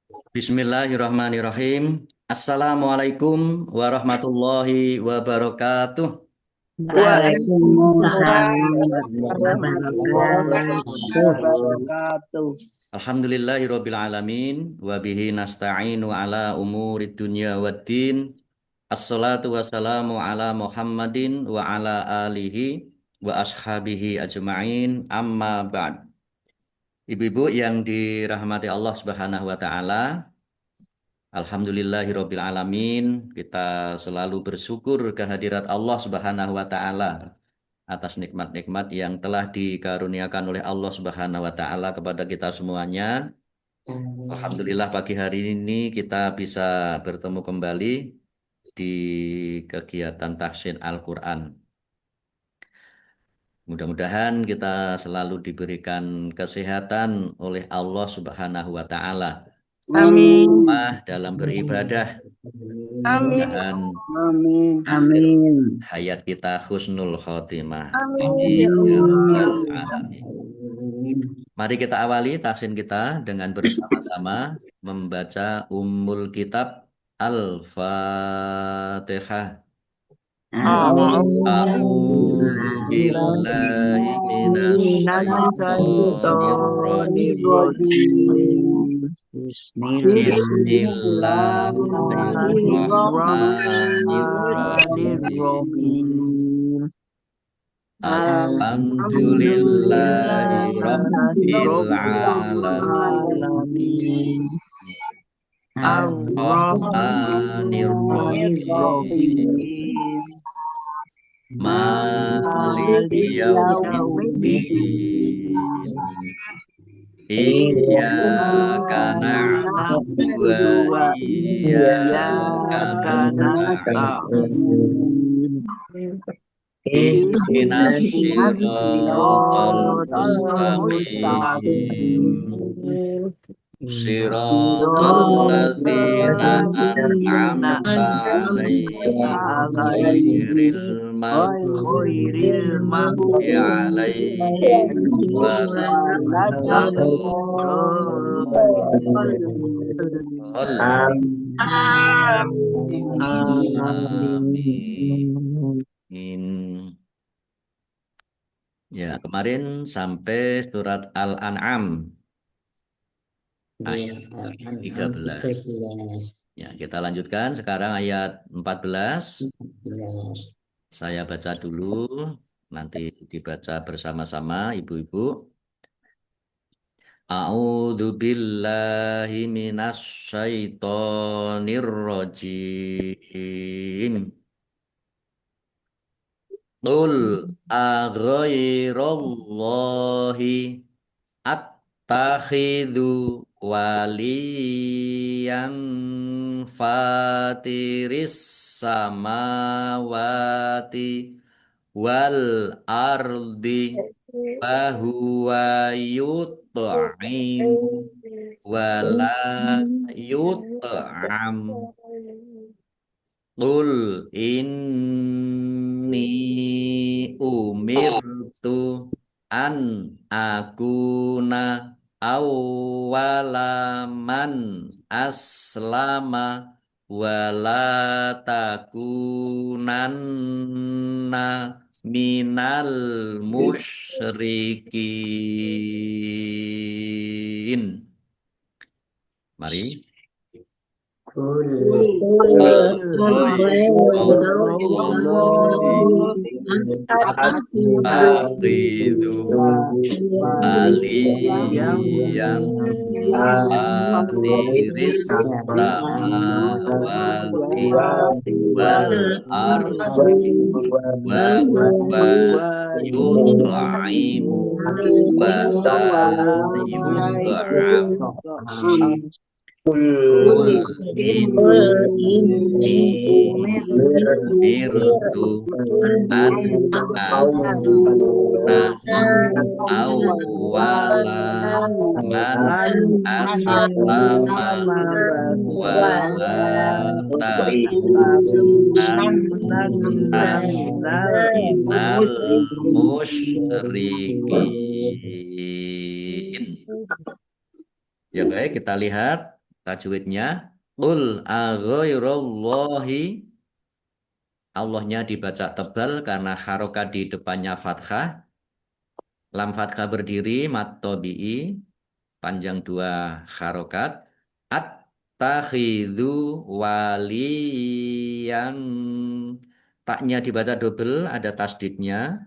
Bismillahirrahmanirrahim. Assalamualaikum warahmatullahi wabarakatuh. Waalaikumsalam warahmatullahi Warahmatullahi wabarakatuh. wabarakatuh. Alhamdulillahirabbil alamin wa bihi nasta'inu ala umurid dunya waddin. Assalatu wassalamu ala Muhammadin wa ala alihi wa ashabihi ajma'in. Amma ba'd. Ibu-ibu yang dirahmati Allah Subhanahu wa taala, Alhamdulillahirabbil alamin. Kita selalu bersyukur kehadirat Allah Subhanahu wa taala atas nikmat-nikmat yang telah dikaruniakan oleh Allah Subhanahu wa taala kepada kita semuanya. Alhamdulillah pagi hari ini kita bisa bertemu kembali di kegiatan tahsin Al-Qur'an. Mudah-mudahan kita selalu diberikan kesehatan oleh Allah Subhanahu wa taala. Amin. Dalam beribadah Amin. dan Amin. Amin. hayat kita husnul khotimah. Amin. Amin Ya ya rabbal Allah. alamin. Mari kita awali tahsin kita dengan bersama-sama membaca Ummul Kitab Al-Fatihah. A'udzu billahi minasyaitonir rajim. Bismillahirrahmanirrahim. Alhamdulillahi rabbil alamin. Ar-Rahmanir Rahim. Maliki yaumiddin. Iyyaka na'budu wa iyyaka nasta'in. Ihdinas siratal mustaqim. Siratal ladzina an'amta 'alaihim ghairil maghdubi 'alaihim Amin. Ya, kemarin sampai surat Al-An'am ayat 13. Ya, kita lanjutkan sekarang ayat 14. Saya baca dulu, nanti dibaca bersama-sama ibu-ibu. A'udzu billahi minasyaitonir rajim. Qul aghairallahi attakhidhu waliyan fatiris samawati wal ardi fahuwa yut'imu wala yut'am. Qul inni umirtu an akuna awwalaman aslama wala takunanna minal musyrikin. Mari. Aliyan fatiris samawati wal ardi wa huwa yut'imu wa la yut'am. Qul inni umirtu an akuna awwala man aslama wa la takunanna minal musyrikin. Ya baik, kita lihat tajwidnya qul aghairallahi, Allahnya dibaca tebal karena harokat di depannya fathah. Lam fathah berdiri, mat tabi'i, panjang dua harokat. At-takhidhu waliyan. Taknya dibaca double, ada tasdidnya.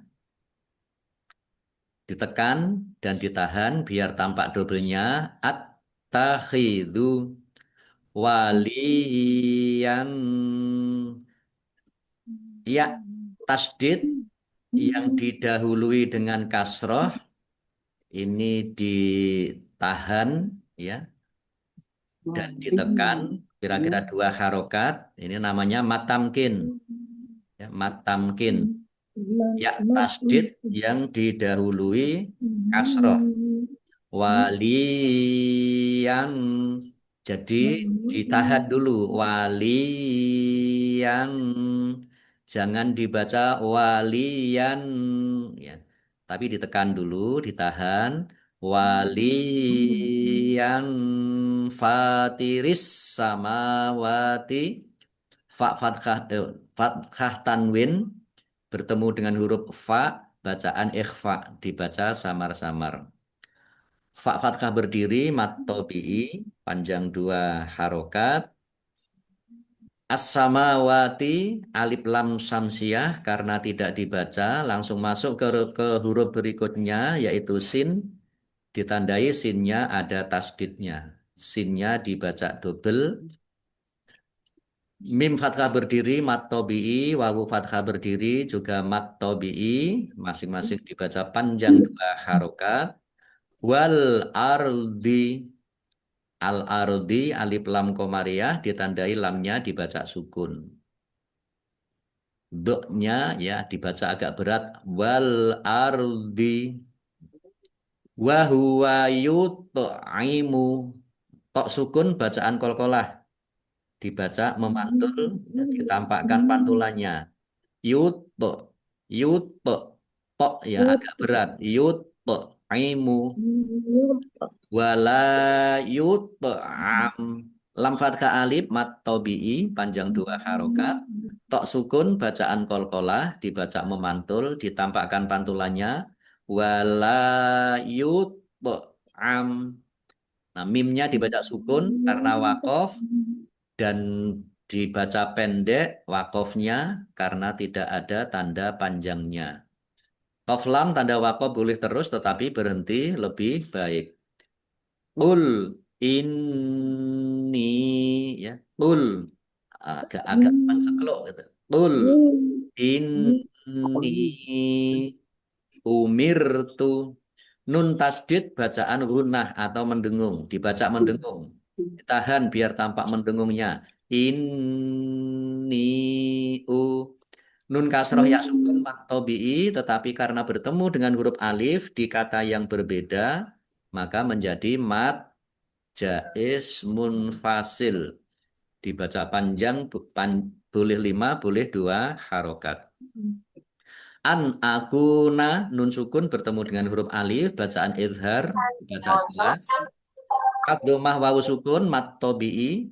Ditekan dan ditahan biar tampak doublenya. At-takhidhu waliyan. Ya, tasdid yang didahului dengan kasroh ini ditahan ya dan ditekan kira-kira dua harokat. Ini namanya matamkin. Ya, matamkin. Ya, tasdid yang didahului kasroh. Waliyan. Jadi ditahan dulu. Waliyan. Jangan dibaca waliyan. Ya. Tapi ditekan dulu, ditahan. Waliyan fatiris samawati. Fa fathah, fathah tanwin bertemu dengan huruf fa, bacaan ikhfa, dibaca samar-samar. Fa fathah berdiri, mat tabi'i, panjang dua harokat. As-samawati, alif lam samsiah, karena tidak dibaca, langsung masuk ke huruf berikutnya, yaitu sin, ditandai sinnya ada tasdidnya. Sinnya dibaca double. Mim fathah berdiri, mat tabi'i, wawu fathah berdiri, juga mat tabi'i, masing-masing dibaca panjang dua harokat. Wal ardi, al ardi, alif lam komariah, ditandai lamnya dibaca sukun. Doknya ya dibaca agak berat. Wal ardi, wahuwa yut'imu. Tok sukun bacaan kolkolah. Dibaca memantul, ya, ditampakkan pantulannya. Yuto, yuto, tok ya agak berat. Yuto, aimu, wala yuto am. Lam fathah alif mat tabi'i panjang dua harokat. Tok sukun bacaan kolkolah dibaca memantul, ditampakkan pantulannya. Wala yuto am. Nah, mimnya dibaca sukun karena wakof dan dibaca pendek wakofnya karena tidak ada tanda panjangnya. Qaf lam tanda wakof boleh terus tetapi berhenti lebih baik. Qul inni ya. Qul agak mengsekelok gitu. Qul inni umirtu. Nun tasdid bacaan gunnah atau mendengung, dibaca mendengung. Ditahan biar tampak mendengungnya. Inni u. Nun kasroh ya sukun mat tabi'i, tetapi karena bertemu dengan huruf alif di kata yang berbeda, maka menjadi mat jaiz munfasil. Dibaca panjang boleh lima, boleh dua harokat. An akuna nun sukun bertemu dengan huruf alif, bacaan idhar, baca jelas. Domah wawu sukun mat tabi'i,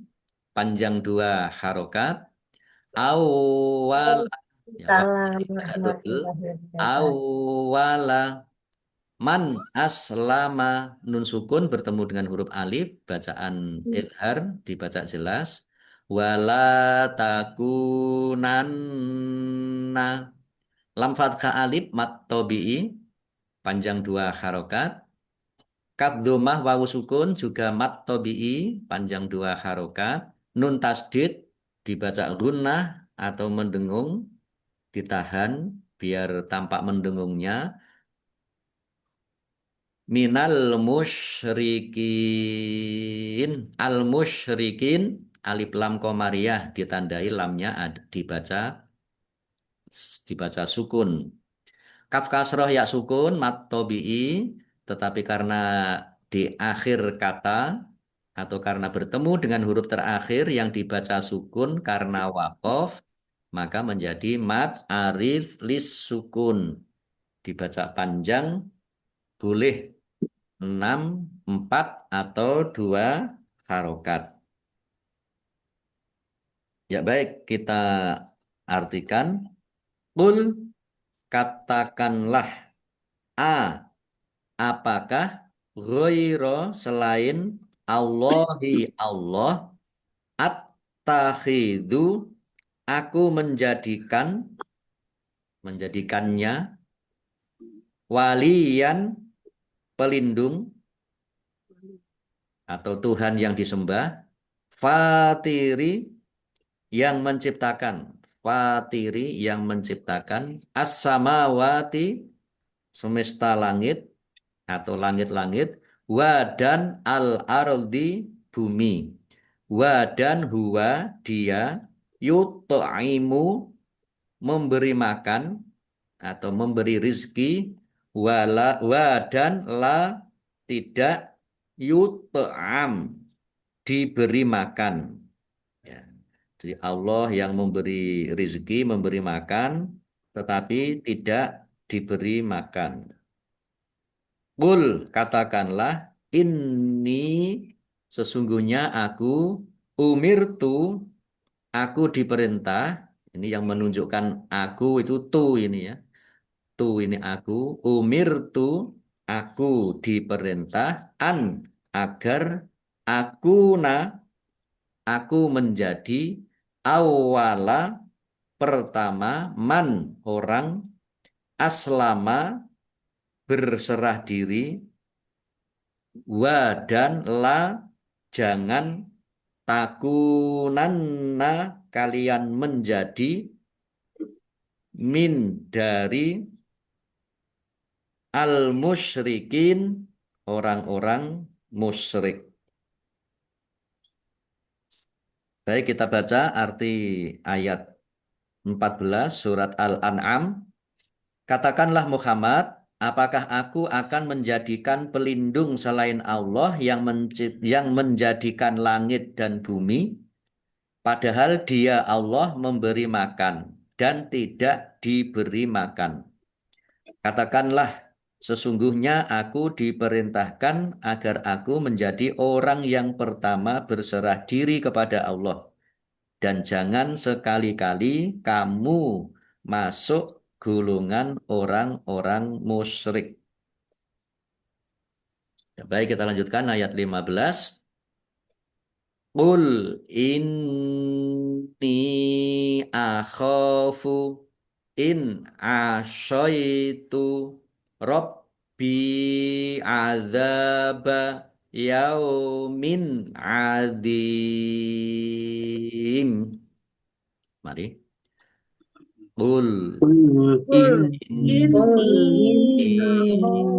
panjang dua harokat. Awal ya baca double. Awala man aslama nun sukun bertemu dengan huruf alif, bacaan idhar, dibaca jelas. Wala takunanna. Lam fathah alif mat tabi'i panjang dua harokat. Kaf domah wawu sukun juga mat tabi'i panjang dua harokat. Nun tasdid dibaca gunnah atau mendengung, ditahan biar tampak mendengungnya. Minal musyrikin, al musyrikin, alif lam komariah ditandai lamnya dibaca sukun. Kaf kasroh ya sukun mat tabi'i, tetapi karena di akhir kata atau karena bertemu dengan huruf terakhir yang dibaca sukun karena wakof, maka menjadi mat arif lis sukun. Dibaca panjang boleh 6, 4 atau 2 harokat. Ya baik, kita artikan. Qul, katakanlah. Apakah ghaira selain Allahi Allah, attakhidhu, aku menjadikannya, waliyan, pelindung atau Tuhan yang disembah, fatiri, yang menciptakan, as-samawati, semesta langit atau langit-langit, wa dan al-ardi, bumi, wa dan huwa, dia, yut'imu, memberi makan atau memberi rizki, wa dan la, tidak, yut'am, diberi makan. Ya. Jadi Allah yang memberi rizki, memberi makan, tetapi tidak diberi makan. Qul, katakanlah, inni, sesungguhnya umirtu, aku diperintah. Ini yang menunjukkan aku itu ini ya. Ini aku, umirtu, aku diperintah, agar aku menjadi awala, pertama, orang, aslama, berserah diri, wa dan la, jangan, takunanna, kalian menjadi, dari al-musyrikin, orang-orang musyrik. Baik, kita baca arti ayat 14 surat Al-An'am. Katakanlah Muhammad, apakah aku akan menjadikan pelindung selain Allah yang menjadikan langit dan bumi, padahal dia Allah memberi makan dan tidak diberi makan. Katakanlah, sesungguhnya aku diperintahkan agar aku menjadi orang yang pertama berserah diri kepada Allah. Dan jangan sekali-kali kamu masuk golongan orang-orang musyrik. Ya, baik, kita lanjutkan ayat 15. Qul inni akhafu in asyaitu rabbi azaba yaumin adim. Mari. Qul Qul Qul inni inni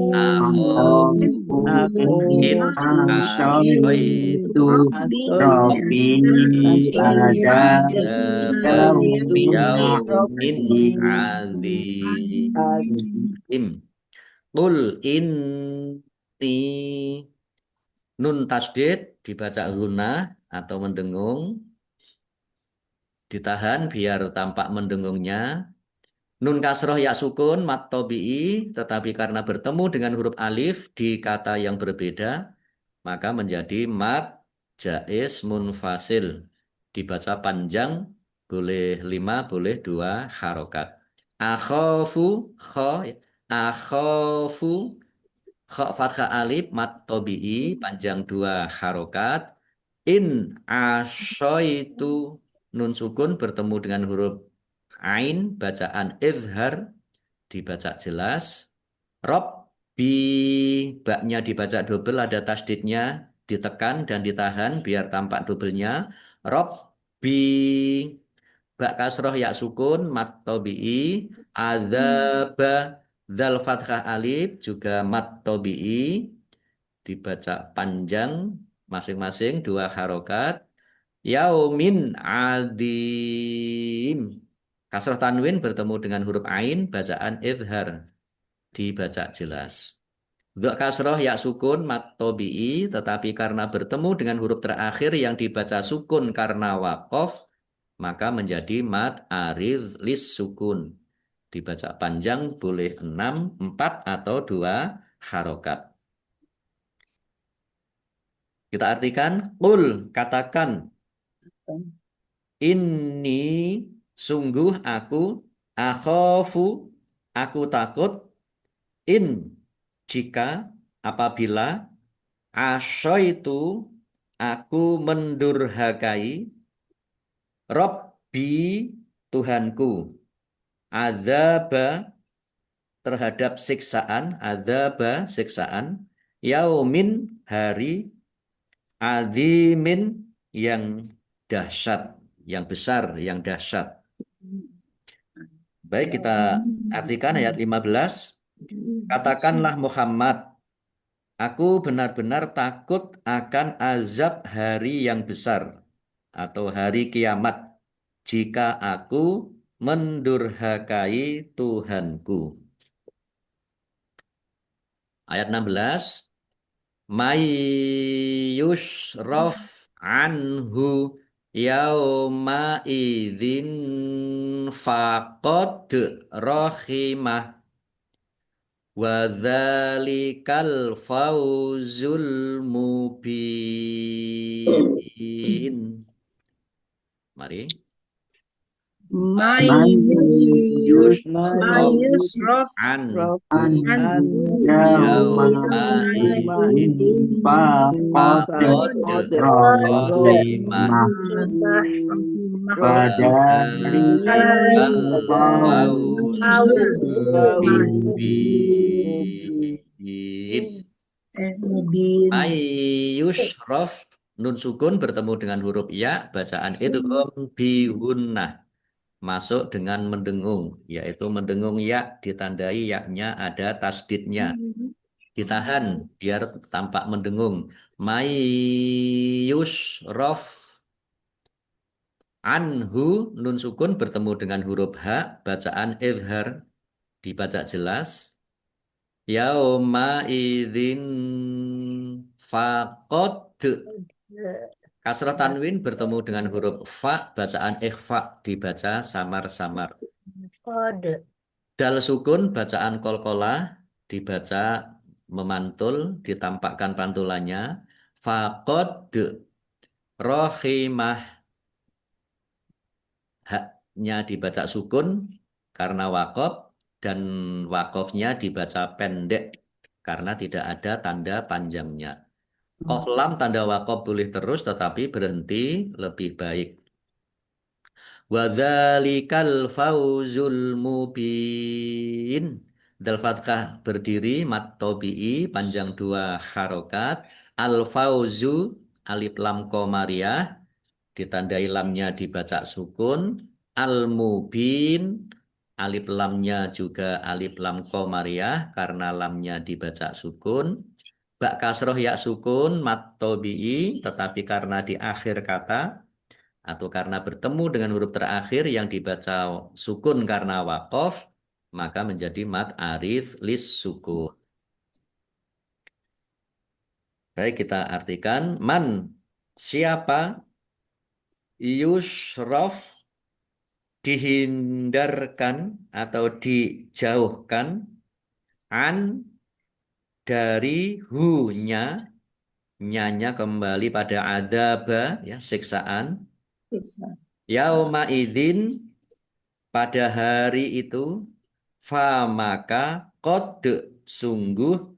akhafu akhafu in in asyaitu asyaitu Rabbi Rabbi ada azaba yaumin yaumin adim. adim. Qul inni, nun tasdid dibaca guna atau mendengung, ditahan biar tampak mendengungnya. Nun kasroh ya sukun mat tobi'i, tetapi karena bertemu dengan huruf alif di kata yang berbeda, maka menjadi mat jaiz munfasil. Dibaca panjang, boleh 5, boleh 2 harokat. Akhofu, akhofu, kha fathah alif mat tobi'i panjang 2 harokat. In asyaitu, nun sukun bertemu dengan huruf ain, bacaan izhar, dibaca jelas. Robbi, baknya dibaca double, ada tasdidnya, ditekan dan ditahan biar tampak doublenya. Robbi, bak kasroh ya sukun mat tobi'i, adzaba, dzal fathah alif juga mat tobi'i, dibaca panjang masing-masing 2 harokat. Yaumin adim, kasroh tanwin bertemu dengan huruf ain, bacaan idhar, dibaca jelas. Dua kasroh ya sukun mat tobi'i, tetapi karena bertemu dengan huruf terakhir yang dibaca sukun karena wakof, maka menjadi mat arid lis sukun. Dibaca panjang boleh 6, 4 atau 2 harokat. Kita artikan, qul, katakan. Inni sungguh akhofu aku takut in jika apabila asyaitu aku mendurhakai Robbi Tuhanku azaba terhadap siksaan yaumin hari azimin yang dahsyat, yang besar, yang dahsyat. Baik, kita artikan ayat 15. Katakanlah Muhammad, aku benar-benar takut akan azab hari yang besar atau hari kiamat jika aku mendurhakai Tuhanku. Ayat 16. May yusraf anhu yauma idzin faqad rahimah wa dzalikal fawzul mubin. Mari. Mayus Mayus Rof An Anhu yauma idzin faqad rahimah wa dzalikal fawzul mubin. Ay yusrof nun sukun bertemu dengan huruf ya, bacaan idgham bihunnah masuk dengan mendengung, yaitu mendengung ya ditandai yaknya ada tasdidnya, ditahan biar tampak mendengung. May yusrof anhu nun sukun bertemu dengan huruf ha, bacaan izhar dibaca jelas. Yauma idzin faqad kasrah tanwin bertemu dengan huruf fa, bacaan ikhfa dibaca samar-samar. Dal sukun bacaan kolkolah dibaca memantul, ditampakkan pantulannya. Faqad rohimah, haknya dibaca sukun karena wakof, dan wakofnya dibaca pendek karena tidak ada tanda panjangnya. Lam tanda wakof boleh terus tetapi berhenti lebih baik. Wadzalikal fawzul mubin. Dal fathah berdiri, mat tobi'i panjang 2 harokat. Al fauzu alif lam komariah ditandai lamnya dibaca sukun. Al mubin alif lamnya juga alif lam komariah karena lamnya dibaca sukun. Bak kasroh ya sukun mat tobi'i tetapi karena di akhir kata atau karena bertemu dengan huruf terakhir yang dibaca sukun karena wakof, maka menjadi mat arif lis sukun. Baik, kita artikan man siapa yusrof dihindarkan atau dijauhkan an dari hu-nya, nyanya kembali pada adzaba ya siksaan. Yauma idzin pada hari itu fa maka qad sungguh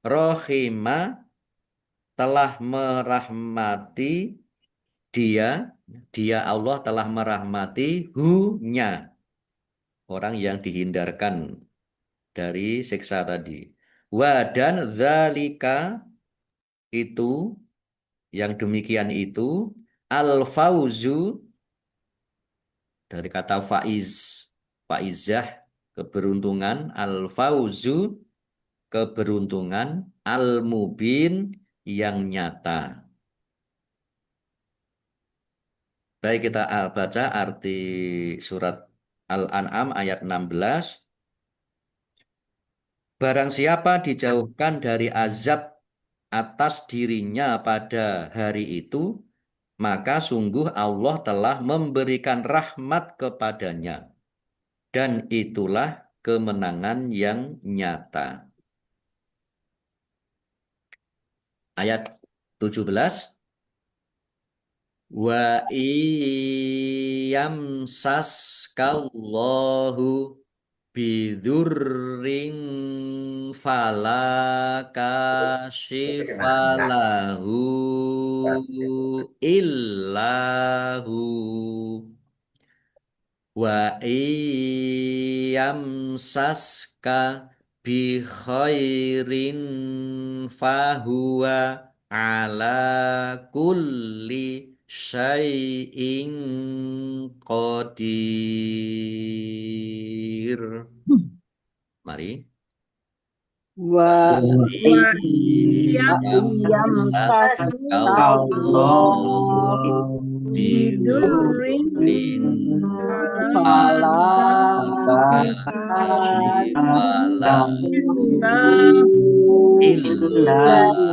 rohima telah merahmati dia Allah telah merahmati hu-nya, orang yang dihindarkan dari siksa tadi. Wa dan zalika itu, yang demikian itu, al fauzu dari kata faizah keberuntungan, al fauzu keberuntungan, al mubin yang nyata. Baik, kita baca arti surat Al-An'am ayat 16. Barang siapa dijauhkan dari azab atas dirinya pada hari itu, maka sungguh Allah telah memberikan rahmat kepadanya. Dan itulah kemenangan yang nyata. Ayat 17. Wa iyam saskallahu bidurring fala kashifalahu illahu wa iyam saska bi khairin fahuwa ala kulli syai'in qadir. Mari. Wa Iyam iyam saskallahu bidurin bidurrin fala kashifalahu illahu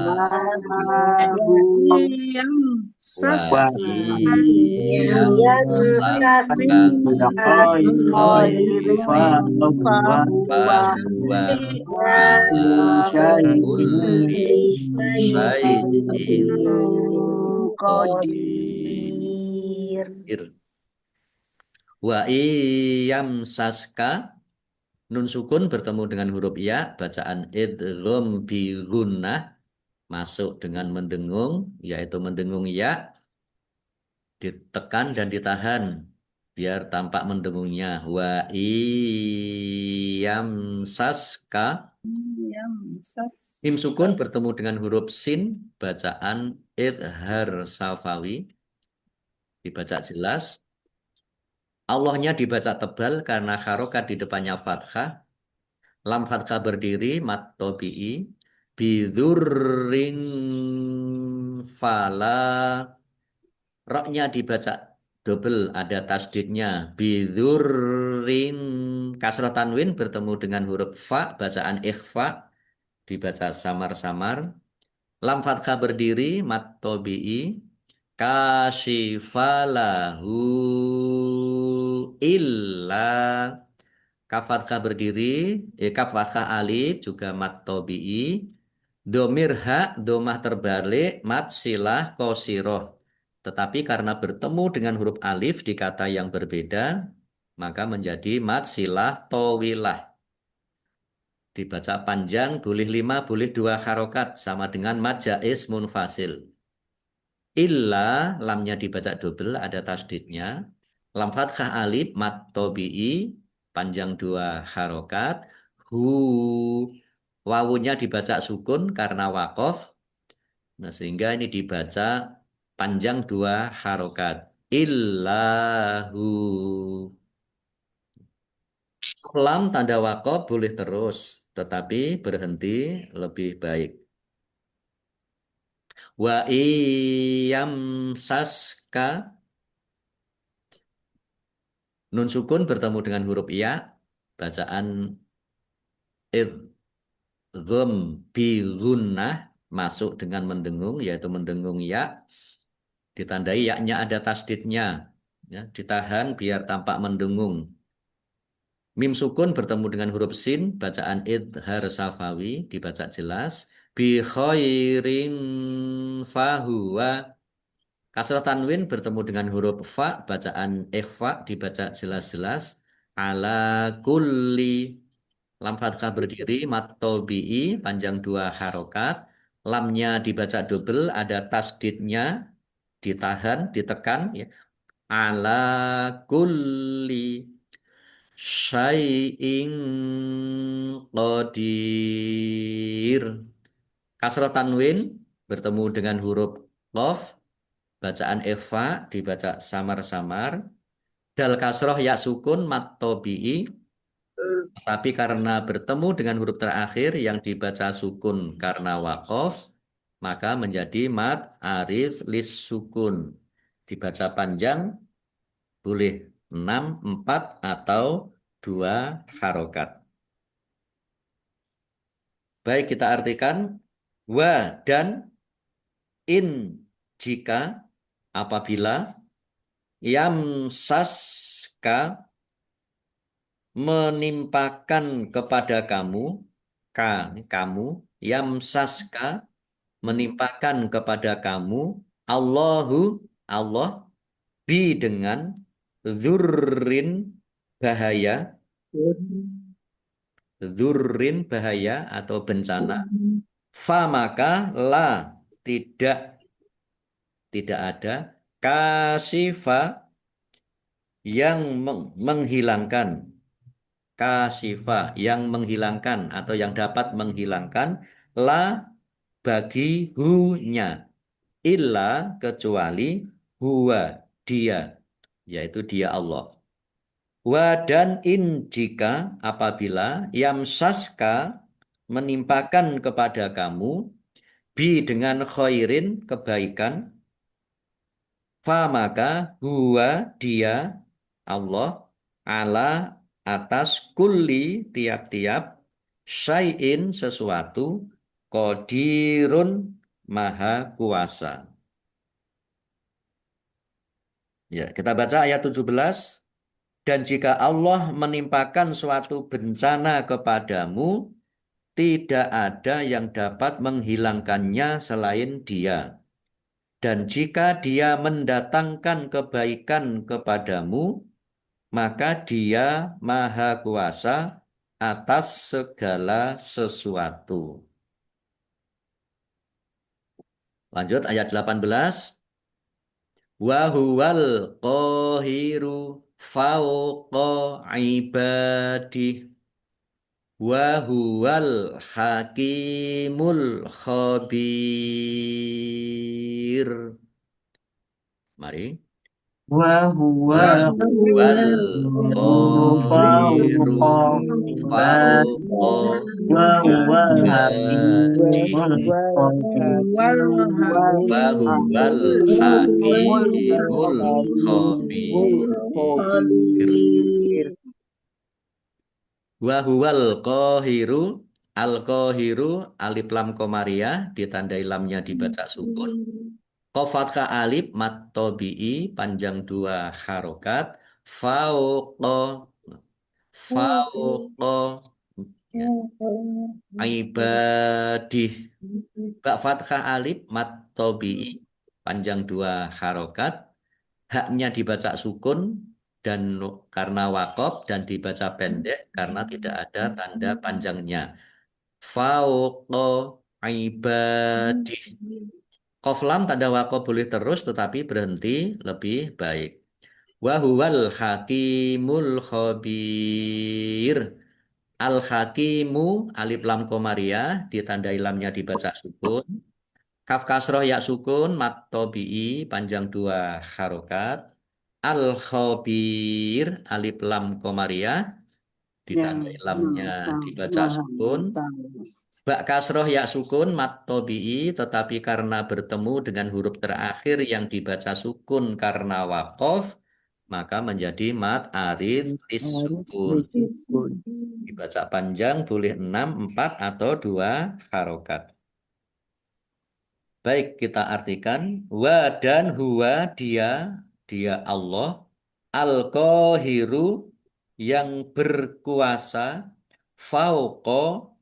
iyam wa sas iyam saska bi khairin fahuwa ala kulli syai'in qadir. Wa iyam saska nun sukun bertemu dengan huruf ya, bacaan idgham bi gunnah masuk dengan mendengung, yaitu mendengung ya, ditekan dan ditahan biar tampak mendengungnya. Wa iyam saska mim sukun bertemu dengan huruf sin, bacaan idhar safawi, dibaca jelas. Allahnya dibaca tebal karena harokat di depannya fathah. Lam fathah berdiri, mat tobi'i. Bidurrin fala. Roknya dibaca double, ada tasdidnya. Bidurrin. Kasroh tanwin bertemu dengan huruf fa, bacaan ikhfa. Dibaca samar-samar. Lam fathah berdiri, mat tobi'i. Kashifalahu illa. Kaf fathah berdiri, kaf fathah alif juga mat tobi'i. Domir ha, domah terbalik, mat silah kosiroh. Tetapi karena bertemu dengan huruf alif di kata yang berbeda, maka menjadi mat silah towilah. Dibaca panjang, boleh 5, boleh 2 harokat, sama dengan mat jaiz munfasil. Illa, lamnya dibaca double, ada tasdidnya. Lam fathah alif, mat tobi'i, panjang 2 harokat. Hu, wawunya dibaca sukun karena wakof. Nah, sehingga ini dibaca panjang 2 harokat. Illahu. Lam tanda wakof boleh terus, tetapi berhenti lebih baik. Wa iyam saska nun sukun bertemu dengan huruf ya, bacaan idgham bi gunnah masuk dengan mendengung, yaitu mendengung ya, ditandai yaknya ada tasdidnya, ya, ditahan biar tampak mendengung. Mim sukun bertemu dengan huruf sin, bacaan idhar safawi, dibaca jelas. Bi khairin fahuwa. Kasrah tanwin bertemu dengan huruf fa, bacaan ikhfa, dibaca jelas-jelas. Ala kulli. Lam fathah berdiri, mat tobi'i, panjang 2 harokat. Lamnya dibaca double, ada tasdidnya, ditahan, ditekan. Ya. Ala kulli syai'in qadir. Kasrah tanwin bertemu dengan huruf qaf, bacaan eva dibaca samar-samar. Dal kasroh ya sukun mat tobi'i. Tapi karena bertemu dengan huruf terakhir yang dibaca sukun karena wakof, maka menjadi mat arif lis sukun. Dibaca panjang boleh 6, 4 atau 2 harokat. Baik, kita artikan wa dan in jika, apabila, yamsaska menimpakan kepada kamu, kamu, yamsaska menimpakan kepada kamu, Allahu Allah bi dengan dzurrin bahaya, dzurrin bahaya atau bencana, fa maka la tidak ada kasifa yang menghilangkan, kasifa yang menghilangkan atau yang dapat menghilangkan, la bagi hu-nya, illa kecuali huwa dia, yaitu dia Allah. Wa dan in jika apabila yamsaska menimpakan kepada kamu bi dengan khairin kebaikan, fa maka huwa dia Allah ala atas kulli tiap-tiap syai'in sesuatu qadirun maha kuasa. Ya, kita baca ayat 17. Dan jika Allah menimpakan suatu bencana kepadamu, tidak ada yang dapat menghilangkannya selain Dia. Dan jika Dia mendatangkan kebaikan kepadamu, maka Dia Maha Kuasa atas segala sesuatu. Lanjut ayat 18. Wa huwal qahiru fawqa ibadih wa huwal hakimul khabir. Mari. Wa huwa Wa huwal qahiru fawqa wa huwa ibadih hakimul wa huwal hakimul khabir. Wa huwal qahiru, al-qahiru alif lam komariah ditandai lamnya dibaca sukun. Qaf fathah alif mat tabi'i panjang 2 harokat, fauqa ya, ibadih, ba fathah alif mat tabi'i panjang 2 harokat, haknya dibaca sukun dan karena wakaf dan dibaca pendek karena tidak ada tanda panjangnya. Fauqa ibadih. Qaf lam tanda wakaf boleh terus tetapi berhenti lebih baik. Wa huwal hakimul khabir. Al hakimu alif lam komariah ditandai lamnya dibaca sukun. Kaf kasroh ya sukun mat tabi'i panjang 2 harokat. Al khabir alif lam komariah ditandai lamnya dibaca sukun. Bak kasroh ya sukun mat tabi'i tetapi karena bertemu dengan huruf terakhir yang dibaca sukun karena waqaf maka menjadi mat arid lis sukun. Dibaca panjang boleh 6, 4 atau 2 harokat. Baik, kita artikan wa dan huwa dia Allah al-qahiru yang berkuasa fauqa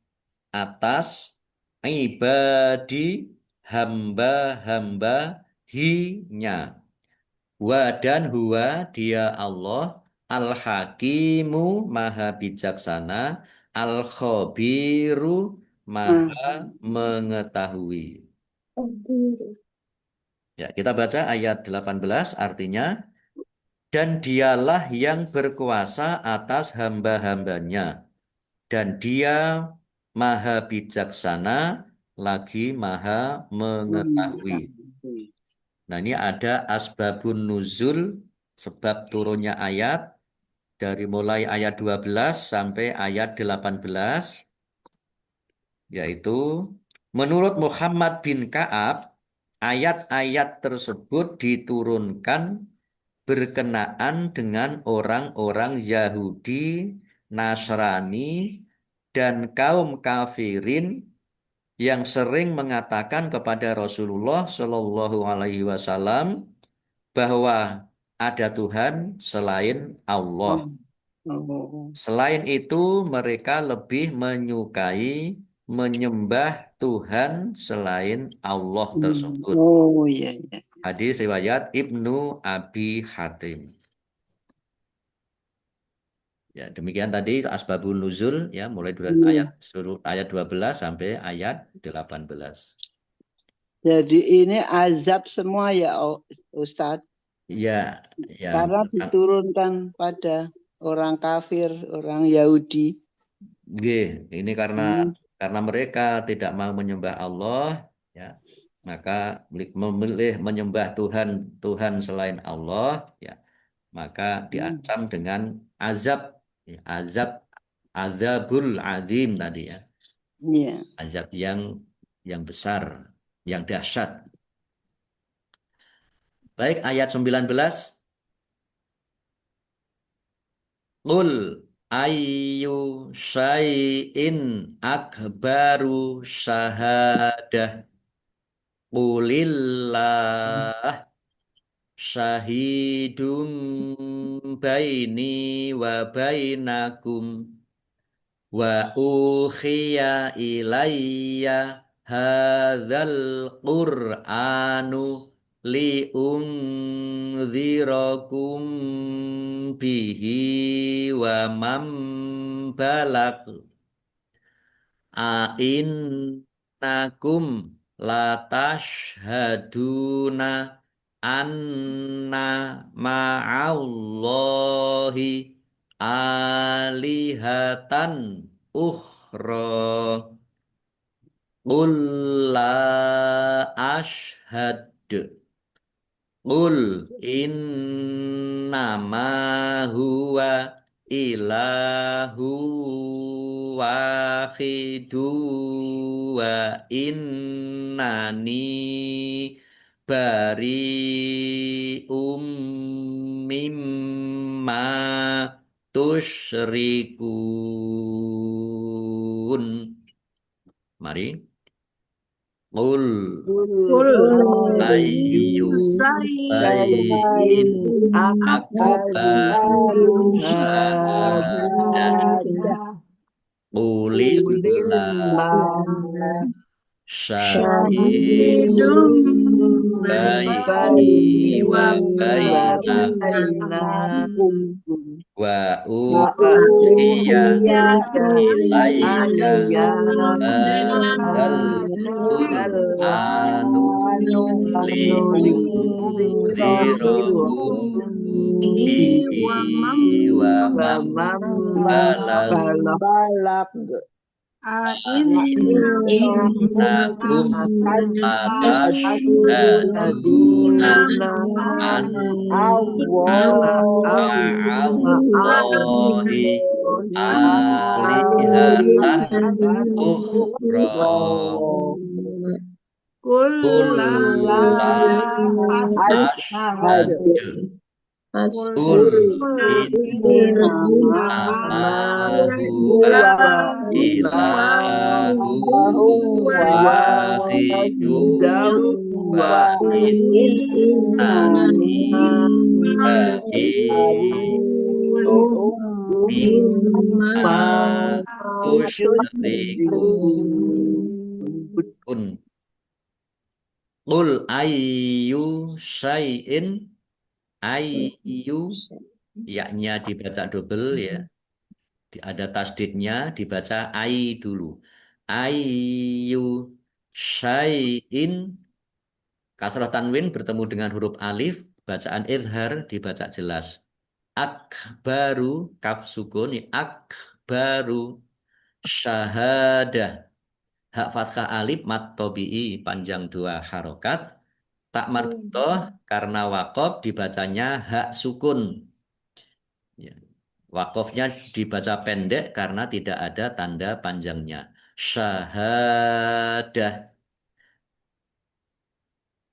atas ibadi hamba-hamba hinya. Wa dan huwa dia Allah al-hakimu maha bijaksana, al-khabiru maha mengetahui. Ya, kita baca ayat 18 artinya, dan dialah yang berkuasa atas hamba-hambanya, dan dia maha bijaksana lagi maha mengetahui. Nah, ini ada asbabun nuzul, sebab turunnya ayat, dari mulai ayat 12 sampai ayat 18, yaitu menurut Muhammad bin Ka'ab, ayat-ayat tersebut diturunkan berkenaan dengan orang-orang Yahudi, Nasrani, dan kaum kafirin yang sering mengatakan kepada Rasulullah Shallallahu Alaihi Wasallam bahwa ada Tuhan selain Allah. Selain itu, mereka lebih menyukai menyembah Tuhan selain Allah tersebut. Oh iya iya. Hadis riwayat Ibnu Abi Hatim. Ya, demikian tadi asbabun nuzul ya, mulai dari Hmm. ayat 12 sampai ayat 18. Jadi ini azab semua ya Ustadz. Ya, ya. Karena diturunkan pada orang kafir, orang Yahudi. G, ini karena mereka tidak mau menyembah Allah, ya, maka memilih menyembah Tuhan selain Allah, ya, maka diancam dengan azab, ya, azabul azim tadi ya, Iya. azab yang besar, yang dahsyat. Baik, ayat 19. Qul ayyu syai'in akbaru syahadah. Qulillah syahidum baini wa bainakum wa ukhiya ilayya hadzal qur'anu li unzirakum bihi wa man balagh A'innakum latashhaduna anna ma'allahi alihatan ukhra. Qul la ashhad. Qul innama huwa ilahu wahidu wa innani bari'um mimma tusyrikun. Mari. Qul Kul ayyu sayin bayin akbaru akbaru syahadah. syahadah. Qulillah syahidum Syahidum baini wa baini wa bainakum bainakum wa wa uhiya uhiya ilayya ilayya hadzal hadzal qur'anu li li unzirakum bihi wa wa man man balagh balagh innakum Aduna latashhaduna anna ma'allahi alihatan ukhra. Qul la ashhadu. Qul innama huwa ilahu wahidu wa innani bari'um mimma tusyrikun. Qul ayyu syai'in, ayyu yaknya dibaca double ya. Ada tasdidnya, dibaca ai dulu. Ayyu syai'in, kasrah tanwin bertemu dengan huruf alif, bacaan idhar dibaca jelas. Akbaru, kaf sukun, akbaru syahadah. Hak fathah alif mat tobi'i panjang 2 harokat. Tak marbutoh karena wakof dibacanya hak sukun. Ya. Wakofnya dibaca pendek karena tidak ada tanda panjangnya. Syahadah.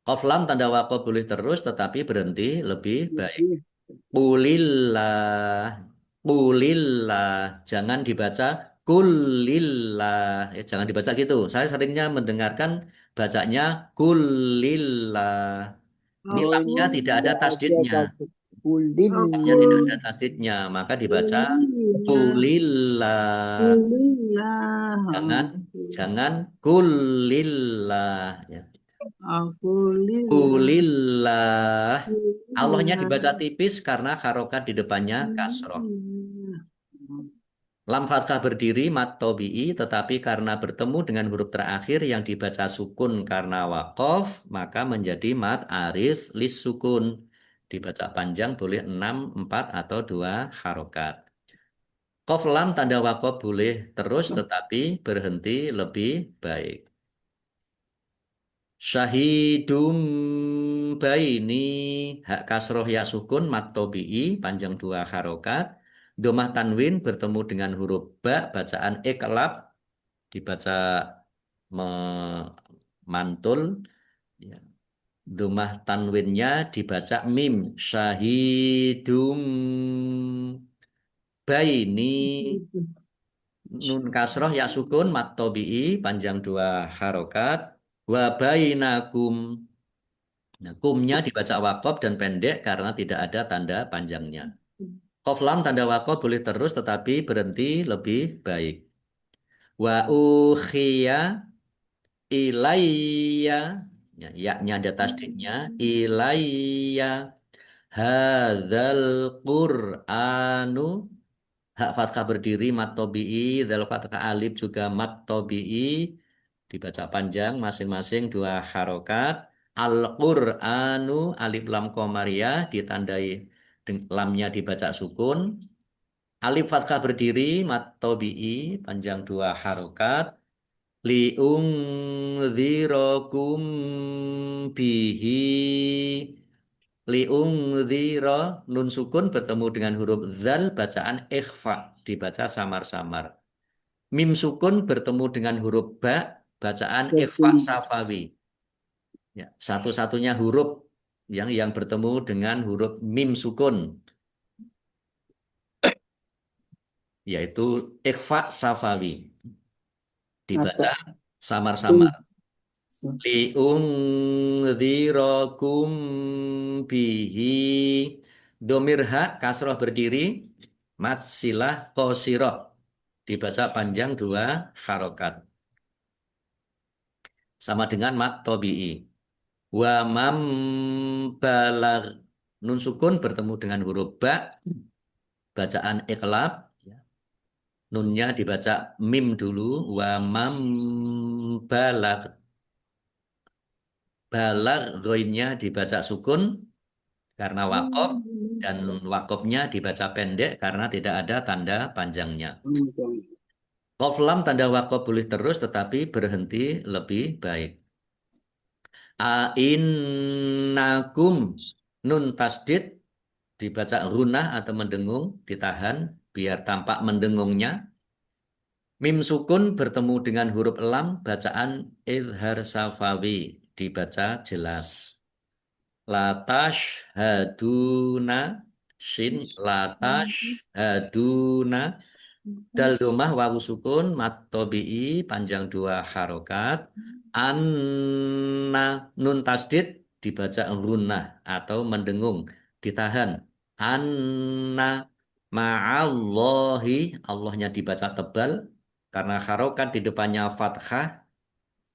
Qaf lam tanda wakof boleh terus tetapi berhenti lebih baik. Qulillah. Qulillah. Jangan dibaca kulillah. Jangan dibaca gitu. Saya seringnya mendengarkan bacanya kulillah. Ini lamnya tidak ada tasdidnya. Lamnya tidak ada tasdidnya. Maka dibaca kulillah. Jangan Jangan kulillah. Ya. Aku lillah. Kulillah. Allahnya Lillah. dibaca tipis karena harokat di depannya kasroh. Lam fathah berdiri mat tobi'i, tetapi karena bertemu dengan huruf terakhir yang dibaca sukun karena wakof, maka menjadi mat aris lis sukun. Dibaca panjang boleh 6, 4, atau 2 harokat. Kof lam tanda wakof boleh terus tetapi berhenti lebih baik. Syahidum baini hak kasroh ya sukun mat tobi'i panjang 2 harokat. Domah tanwin bertemu dengan huruf ba bacaan iklab dibaca mantul. Ya. Domah tanwinnya dibaca mim. Syahidum baini nun kasroh ya sukun mat tobi'i panjang 2 harokat. Wa bainakum. Nah, kumnya dibaca wakof dan pendek karena tidak ada tanda panjangnya. Kof lam tanda wakof boleh terus tetapi berhenti lebih baik. Wa ukhiya ilayya. Ya, ya-nya ada tasdidnya. Ilayya hadzal Qur'anu. Hak fathah berdiri mat tobi'i, dzal fathah alif juga mat tobi'i. Dibaca panjang masing-masing 2 harokat. Al-Qur'anu alif lam komariah ditandai lamnya dibaca sukun. Alif fathah berdiri mat tobi'i panjang 2 harokat. Liungzirakum bihi. Liungzira nun sukun bertemu dengan huruf zal bacaan ikhfa dibaca samar-samar. Mim sukun bertemu dengan huruf ba bacaan ikhfa safawi. Ya, satu-satunya huruf yang bertemu dengan huruf mim sukun yaitu ikhfa safawi Apa? dibaca samar-samar. Liungzirakum bihi. Domir ha kasroh berdiri mat silah qosiroh dibaca panjang 2 harokat sama dengan mat tobi'i. Wa mam balag nun sukun bertemu dengan huruf ba bacaan iklab. Nunnya dibaca mim dulu. Wa mam balag balag goinnya dibaca sukun karena wakof dan wakofnya dibaca pendek karena tidak ada tanda panjangnya. Qaf lam tanda wakof boleh terus tetapi berhenti lebih baik. Ainnakum nun tasdid dibaca runah atau mendengung ditahan biar tampak mendengungnya. Mim sukun bertemu dengan huruf lam bacaan izhar safawi dibaca jelas. Latash haduna shin latash haduna dal domah wawu sukun mat tobi'i panjang 2 harokat. Anna nun tasdid dibaca runah atau mendengung ditahan. Anna ma'allahi Allahnya dibaca tebal karena harokat di depannya fathah.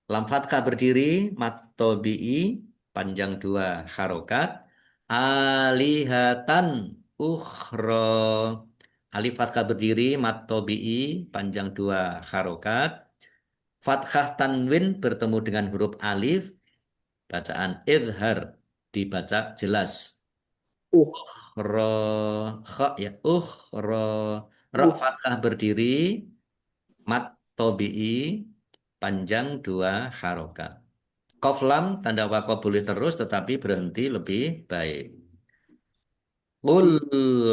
Lam fathah berdiri mat tobi'i panjang 2 harokat. Alihatan ukhro. Alif fathah berdiri mat tobi'i panjang 2 harokat. Fathah tanwin bertemu dengan huruf alif bacaan izhar dibaca jelas. Ro kha ya ro. Ra fathah berdiri mat tobi'i panjang 2 harokat. Qaf lam tanda wakof boleh terus tetapi berhenti lebih baik. Qul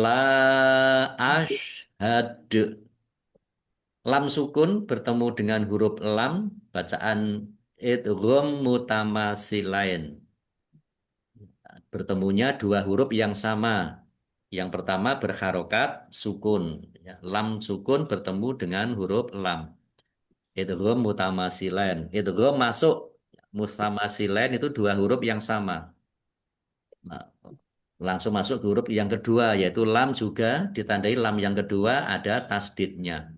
la ashhad. Lam sukun bertemu dengan huruf lam bacaan idgham mutamasilain. Bertemunya 2 huruf yang sama. Yang pertama berharokat sukun. Ya, lam sukun bertemu dengan huruf lam. Idgham mutamasilain. Idgham masuk. Mutamasilain itu 2 huruf yang sama. Nah, langsung masuk ke huruf yang kedua yaitu lam juga ditandai lam yang kedua ada tasdidnya.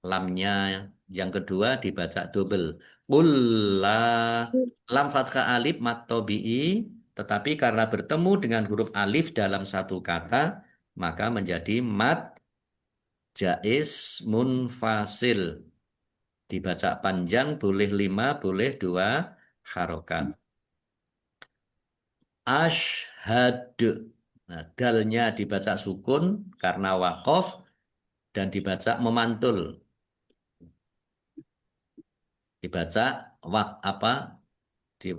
Lamnya Yang kedua dibaca double. Qul la, lam fathah alif mat tabi'i, tetapi karena bertemu dengan huruf alif dalam satu kata, maka menjadi mat jaiz munfasil. Dibaca panjang boleh 5, boleh 2 harokat. Ashhadu. Nah, dalnya dibaca sukun karena waqaf dan dibaca memantul. Dibaca apa? Di,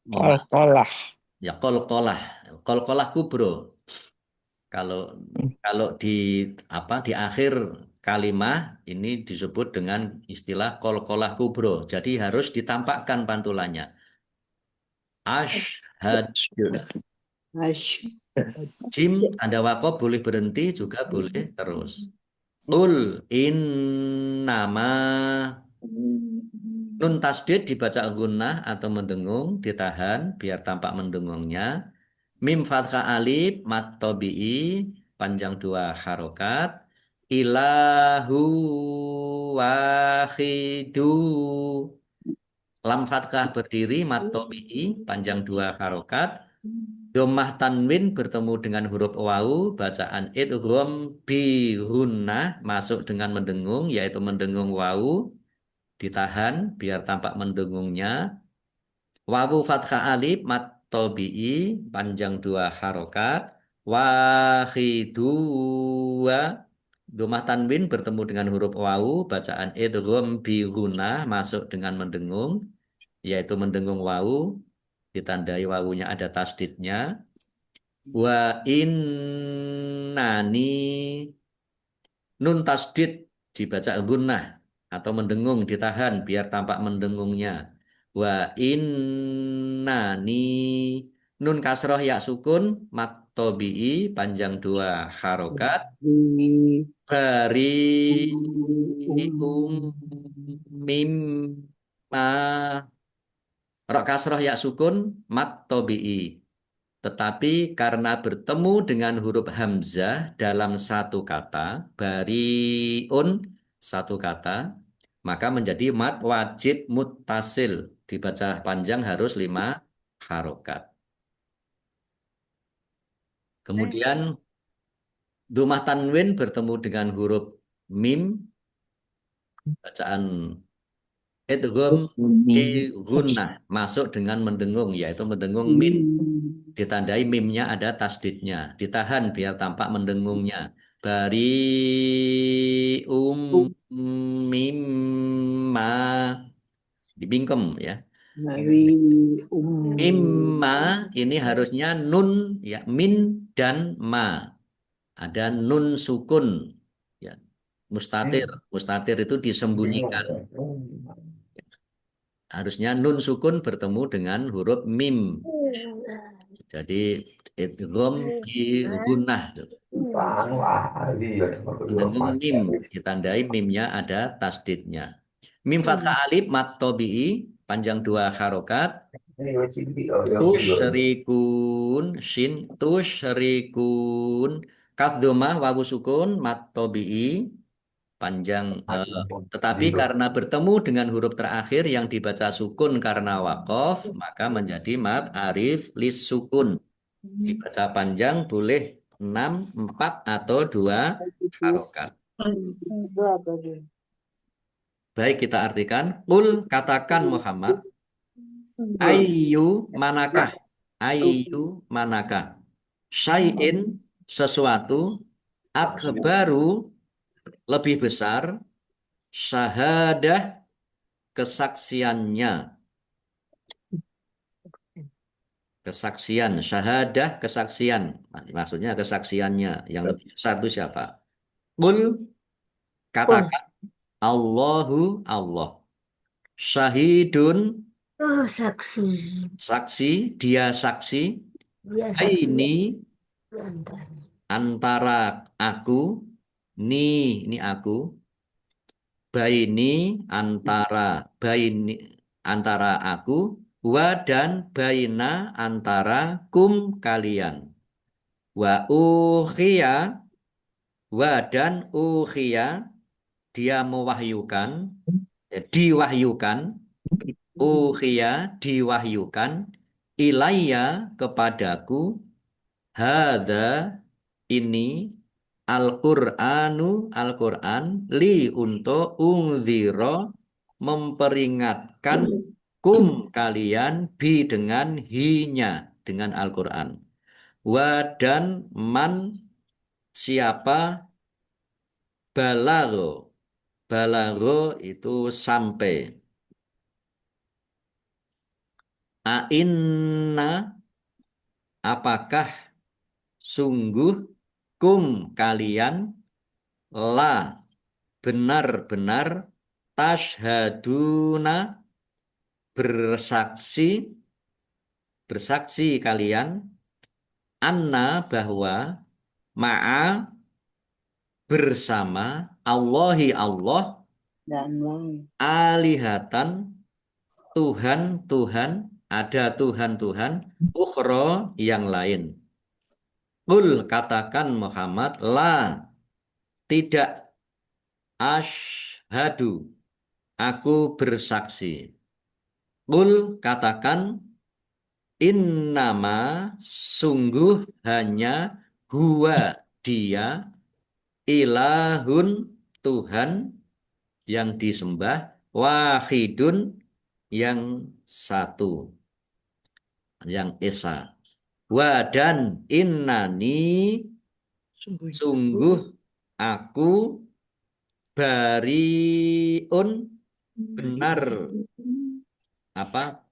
Qalqalah. ya kolkolah. Kolkolah kubro. Kalau kalau di apa di akhir kalimah ini disebut dengan istilah kolkolah kubro. Jadi harus ditampakkan pantulannya. Ashhadu. Ash. Jim tanda wakof boleh berhenti juga boleh terus. Qul innama, nun tasdid dibaca gunnah atau mendengung, ditahan biar tampak mendengungnya. Mim fathah alif mat tabi'i panjang 2 harokat. Ilahu wahidu, lam fathah berdiri mat tabi'i panjang 2 harokat. Dhammah tanwin bertemu dengan huruf wawu, bacaan idgham bi gunnah masuk dengan mendengung, yaitu mendengung wawu, ditahan biar tampak mendengungnya. Wawu fathah alif mat tabi'i panjang 2 harokat. Wahidua, dhammah tanwin bertemu dengan huruf wawu, bacaan idgham bi gunnah masuk dengan mendengung, yaitu mendengung wawu, ditandai wawunya ada tasdidnya. Wa innani, nun tasdid dibaca gunnah atau mendengung, ditahan biar tampak mendengungnya. Wa innani, nun kasroh ya sukun mat tabi'i panjang 2 harokat. Di. Bari'um mimma, rok kasroh ya sukun mat tabi'i. Tetapi karena bertemu dengan huruf hamzah dalam satu kata, bariun satu kata, maka menjadi mat wajib muttasil. Dibaca panjang harus 5 harokat. Kemudian dhammah tanwin bertemu dengan huruf mim, bacaan idgham di gunnah masuk dengan mendengung, yaitu mendengung min. Ditandai mimnya ada tasdidnya, ditahan biar tampak mendengungnya. Bari mimma, dibingkem ya. Dari Mimma ini harusnya nun ya, min dan ma. Ada nun sukun ya. Mustatir, mustatir itu disembunyikan. Harusnya nun sukun bertemu dengan huruf mim. Jadi idgham bi gunnah. Mendengung mim, ditandai mimnya ada tasdidnya. Mim fathah alif mat tabi'i panjang 2 harokat. Tusyrikun shin tusyrikun, kaf dhammah wawu sukun mat tabi'i panjang, tetapi karena bertemu dengan huruf terakhir yang dibaca sukun karena waqaf, maka menjadi mat arif lis sukun. Dibaca panjang boleh 6, 4 atau 2 harokat. Baik, kita artikan. Qul, katakan Muhammad. Ayyu manakah? Ayyu manakah? Syai'in sesuatu. Akbaru lebih besar. Syahadah kesaksiannya. Kesaksian, syahadah kesaksian. Maksudnya kesaksiannya. Yang lebih besar itu siapa? Qul, katakan. Allahu Allah. Syahidun, Oh, saksi. saksi, dia saksi. Dia saksi Ini antara. antara aku, ini aku. Baini antara, baini antara aku, wa dan baina antara kum kalian. Wa ukhiya, wa dan ukhiya dia mewahyukan, diwahyukan, uhiya, diwahyukan, ilayya, kepadaku, hadza, ini, Al-Qur'anu, Al-Qur'an, li, untuk unziro, memperingatkan kum, kalian, bi, dengan hinya, dengan Al-Qur'an. Wa, dan man, siapa, balago, balago itu sampai. A'inna, apakah sungguh, kum, kalian, la, benar-benar, tashhaduna, bersaksi, bersaksi kalian, anna, bahwa, ma'a, bersama, Allahi, Allah, dan lain. alihatan, Tuhan-Tuhan, ada Tuhan-Tuhan, ukhra, yang lain. Qul, katakan Muhammad, la, tidak, asyhadu, aku bersaksi. Qul, katakan, innama, sungguh hanya, huwa, dia, ilahun, Tuhan yang disembah, wahidun, yang satu, yang esa. Wa, dan innani, sungguh aku, bariun, benar, apa,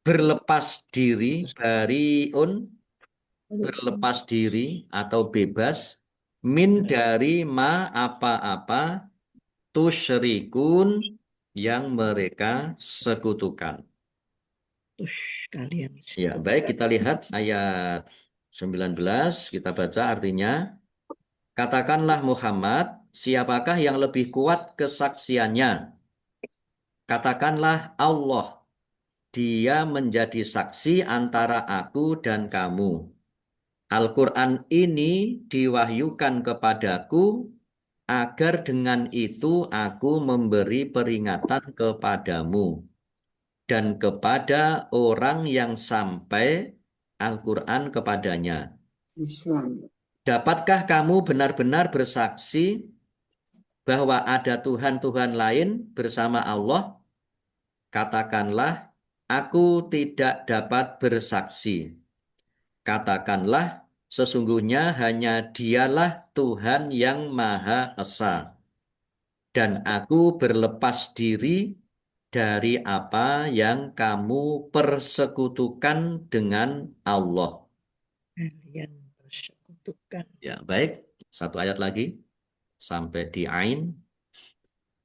berlepas diri, bariun, berlepas diri atau bebas, min, dari, ma, apa-apa, tusyrikun, yang mereka sekutukan. Kalian Ya, baik, kita lihat ayat 19, kita baca artinya. Katakanlah Muhammad, siapakah yang lebih kuat kesaksiannya? Katakanlah Allah, dia menjadi saksi antara aku dan kamu. Al-Quran ini diwahyukan kepadaku, agar dengan itu aku memberi peringatan kepadamu dan kepada orang yang sampai Al-Quran kepadanya. Islam. Dapatkah kamu benar-benar bersaksi bahwa ada Tuhan-Tuhan lain bersama Allah? Katakanlah, aku tidak dapat bersaksi. Katakanlah, sesungguhnya hanya Dialah Tuhan yang Maha Esa. Dan aku berlepas diri dari apa yang kamu persekutukan dengan Allah. kalian persekutukan. Ya, baik. Satu ayat lagi sampai di Ain.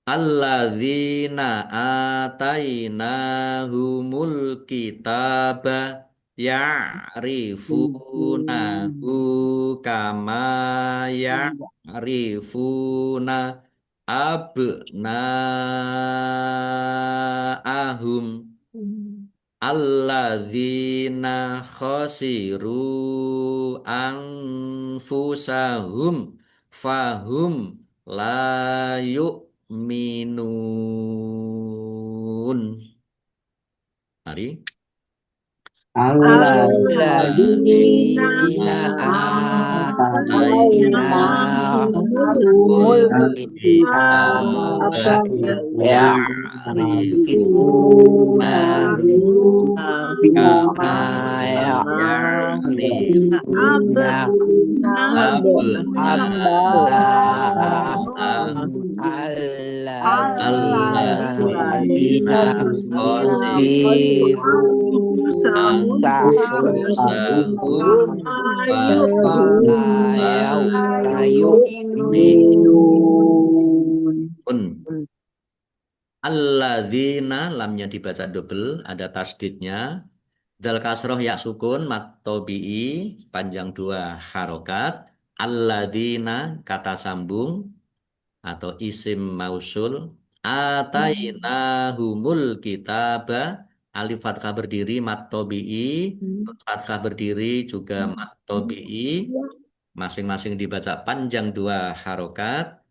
Alladzina atainahumul kitaba ya'rifunahu kama ya'rifuna abna'ahum. Alladzina khasiru anfusahum fahum la yu'minun. Mari. Alladzina atainahumul kitaba ya'rifunahu kama ya'rifuna alladzina khasiru Alladzina, lamnya dibaca double, ada tasdidnya. Dal kasroh ya sukun, mat tobi'i, panjang 2 harokat. Alladzina, kata sambung atau isim mausul. Atainahumul kitaba, alif fathah berdiri, mat tobi'i. Fathah berdiri juga mat tobi'i. Masing-masing dibaca panjang 2 harokat.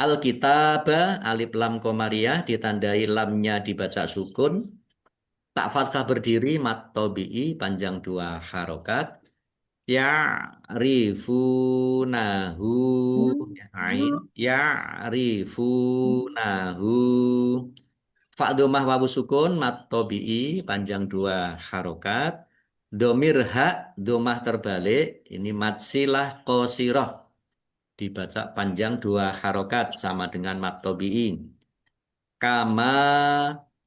Alkitabah, alif lam komariah, ditandai lamnya dibaca sukun. Tak fathah berdiri, mat tobi'i, panjang 2 harokat. Ya rifunahu, ain. Ya rifunahu. Fa domah wawu sukun, mat tobi'i, panjang 2 harokat. Domir ha, domah terbalik, ini mat silah qosiroh. Dibaca panjang 2 harokat, sama dengan mat tobi'i. Kama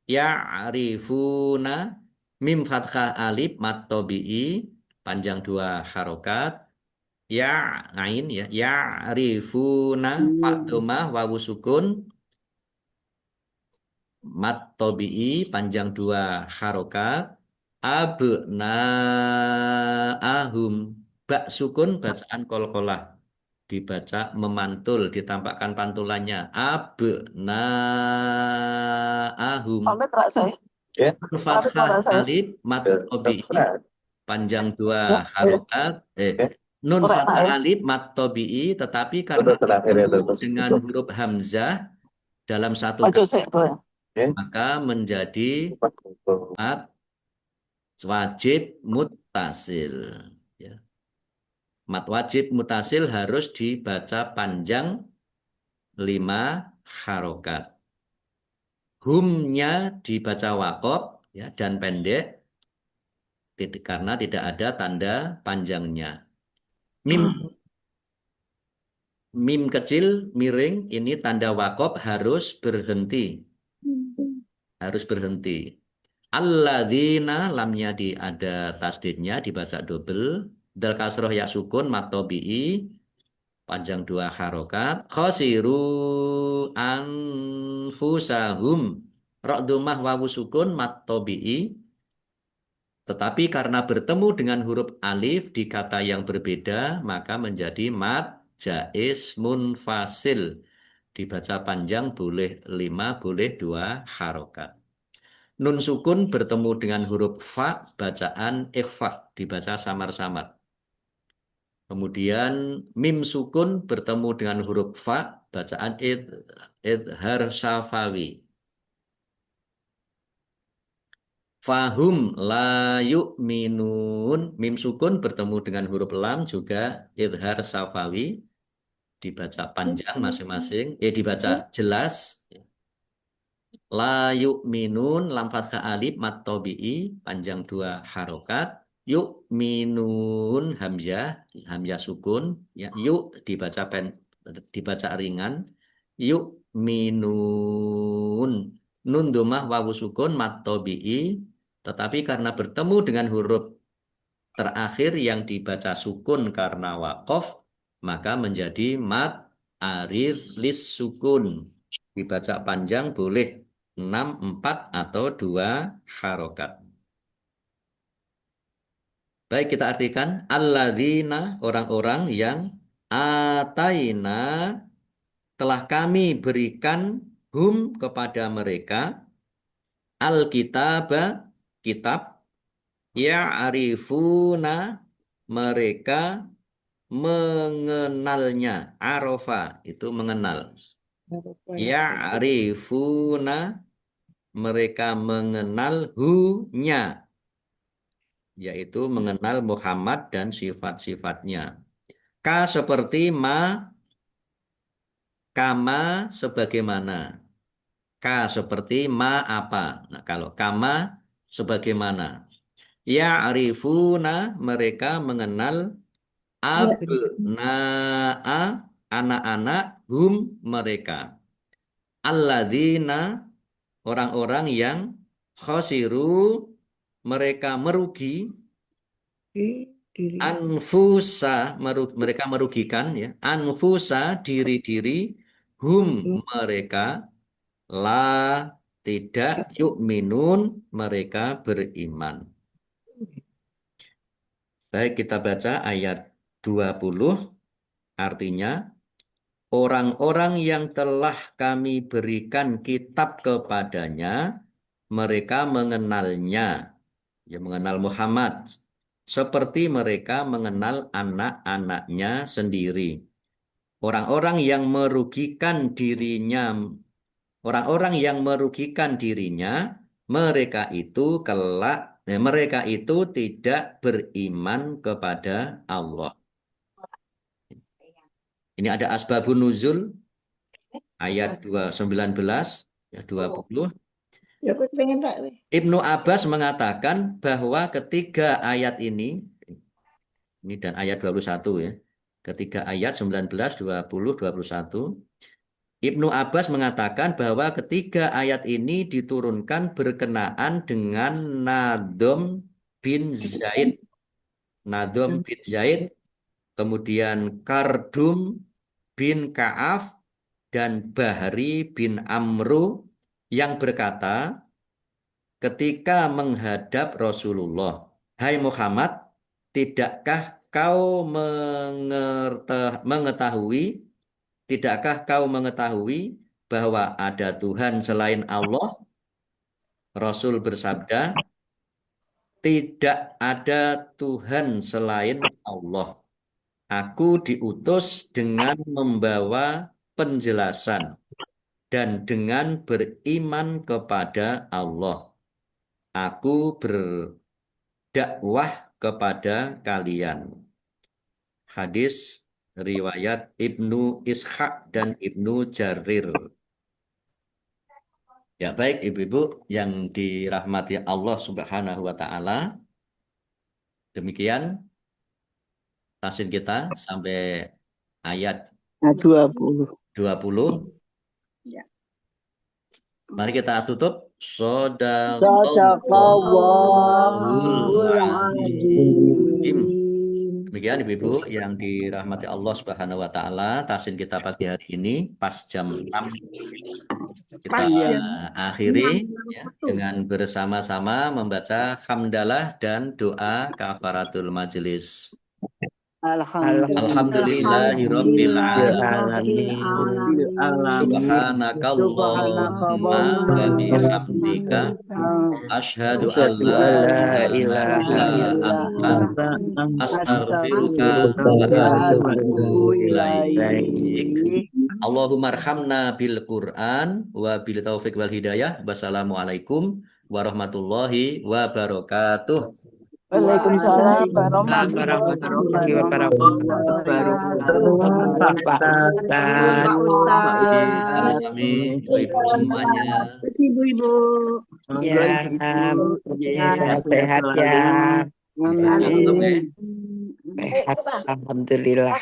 ya'rifuna, mim fathah alif mat tobi'i, panjang 2 harokat. Ya ain ya, ya'rifuna, fa domah wawu sukun, mat tobi'i, panjang 2 harokat. Abna'ahum, bak sukun bacaan kolkolah, dibaca memantul, ditampakkan pantulannya. Abna'ahum. Pamit Pak saya. Fathah alif mat tobi'i, panjang 2 harokat. Nun fathah alif mat tobi'i, tetapi karena bertemu dengan huruf hamzah dalam satu kata, maka menjadi mat wajib muttasil. Ya. Mat wajib muttasil harus dibaca panjang 5 harokat. Humnya dibaca wakof ya, dan pendek karena tidak ada tanda panjangnya. Mim kecil miring, ini tanda wakof harus berhenti. Harus berhenti. Alladzina, lamnya ada tasdidnya, dibaca double. Dal kasroh ya sukun mat tobi'i, panjang 2 harokat. Khosiru anfusahum, ra dhammah wawu sukun mat tobi'i. Tetapi karena bertemu dengan huruf alif di kata yang berbeda, maka menjadi mat jaiz munfasil. Dibaca panjang boleh 5, boleh 2 harokat. Nun sukun bertemu dengan huruf fa, bacaan ikhfa, dibaca samar-samar. Kemudian mim sukun bertemu dengan huruf fa, bacaan idhar syafawi. Fahum la yu'minun, mim sukun bertemu dengan huruf lam, juga idhar syafawi, dibaca panjang masing-masing, dibaca jelas. La yu'minun, lam fathah alif mat tobi'i, panjang 2 harokat. Yu'minun, hamzah sukun, ya, dibaca ringan. Yu'minun, nun domah wawu sukun mat tobi'i, tetapi karena bertemu dengan huruf terakhir yang dibaca sukun karena wakof, maka menjadi mat arid lis sukun, dibaca panjang boleh 6, 4 atau 2 harokat. Baik, kita artikan alladzina, orang-orang yang ataina, telah kami berikan hum kepada mereka alkitabah, kitab, ya'rifuna, mereka mengenalnya. Arofa itu mengenal. Ya'rifuna, mereka mengenal hu-nya, yaitu mengenal Muhammad dan sifat-sifatnya. Ka seperti ma, kama sebagaimana. Ka seperti ma apa. Nah, kalau kama sebagaimana. Ya'rifuna, mereka mengenal abna'a, anak-anak, hum mereka. Alladzina, orang-orang yang khosiru, mereka merugi, anfusa, mereka merugikan ya, anfusa, diri-diri, hum mereka, la tidak, yu'minun, mereka beriman. Baik, kita baca ayat 20, artinya orang-orang yang telah kami berikan kitab kepadanya, mereka mengenalnya, ya, mengenal Muhammad, seperti mereka mengenal anak-anaknya sendiri. Orang-orang yang merugikan dirinya, mereka itu mereka itu tidak beriman kepada Allah. Ini ada asbabun nuzul ayat 19 ya 20. Ya aku pengen tak weh. Ibnu Abbas mengatakan bahwa ketiga ayat ini dan ayat 21 ya. Ketiga ayat 19, 20, 21. Ibnu Abbas mengatakan bahwa ketiga ayat ini diturunkan berkenaan dengan Nadom bin Zaid, kemudian Kardum bin Ka'af, dan Bahri bin Amru yang berkata ketika menghadap Rasulullah, "Hai Muhammad, tidakkah kau mengetahui bahwa ada Tuhan selain Allah?" Rasul bersabda, "Tidak ada Tuhan selain Allah. Aku diutus dengan membawa penjelasan dan dengan beriman kepada Allah. Aku berdakwah kepada kalian." Hadis riwayat Ibnu Ishaq dan Ibnu Jarir. Ya baik ibu-ibu yang dirahmati Allah Subhanahu wa taala. Demikian tafsir kita sampai ayat 20. 20. Ya. Mari kita tutup. Shadaqallahul Azim. azim. Demikian ibu-ibu yang dirahmati Allah Subhanahu wa taala, tafsir kita pagi hari ini pas jam 6 kita Pas jam akhiri ya, 6.01. dengan bersama-sama membaca hamdalah dan doa kafaratul majelis. Alhamdulillahirabbil alamin. Subhanakallahumma wa bihamdika asyhadu an la ilaha illa anta astaghfiruka wa atubu ilaik. Allahumma arhamna bil Qur'an wa bil taufiq wal hidayah. Wassalamualaikum warahmatullahi wabarakatuh. Waalaikumsalam warahmatullahi wabarakatuh. Pak Ustaz. Amin. Ibu semuanya. Ibu-ibu. Ya, sehat-sehat ya. Amin. Sehat, alhamdulillah.